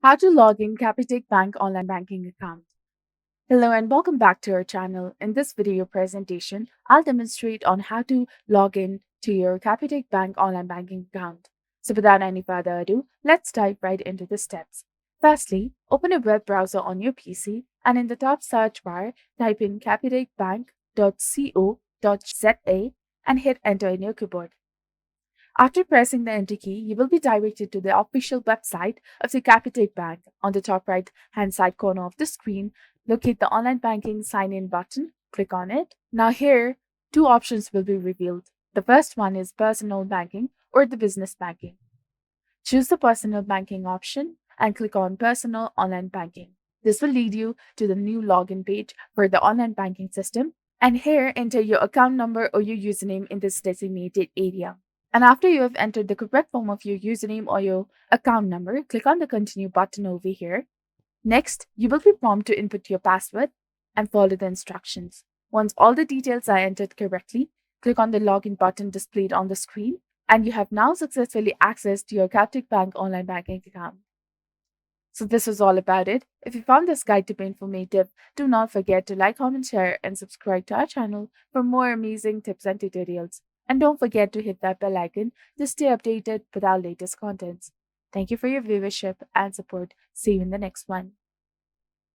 How to log in Capitec Bank online banking account. Hello and welcome back to our channel. In this video presentation, I'll demonstrate on how to log in to your Capitec Bank online banking account. So without any further ado, let's dive right into the steps. Firstly, open a web browser on your PC and in the top search bar, type in capitecbank.co.za and hit enter in your keyboard. After pressing the enter key, you will be directed to the official website of the Capitec Bank. On the top right hand side corner of the screen, locate the online banking sign in button. Click on it. Now, here, two options will be revealed. The first one is personal banking or the business banking. Choose the personal banking option and click on personal online banking. This will lead you to the new login page for the online banking system. And here, enter your account number or your username in this designated area. And after you have entered the correct form of your username or your account number, click on the continue button over here. Next, you will be prompted to input your password and follow the instructions. Once all the details are entered correctly, click on the login button displayed on the screen and you have now successfully accessed your Capitec Bank online banking account. So this was all about it. If you found this guide to be informative, do not forget to like, comment, share, and subscribe to our channel for more amazing tips and tutorials. And don't forget to hit that bell icon to stay updated with our latest contents. Thank you for your viewership and support. See you in the next one.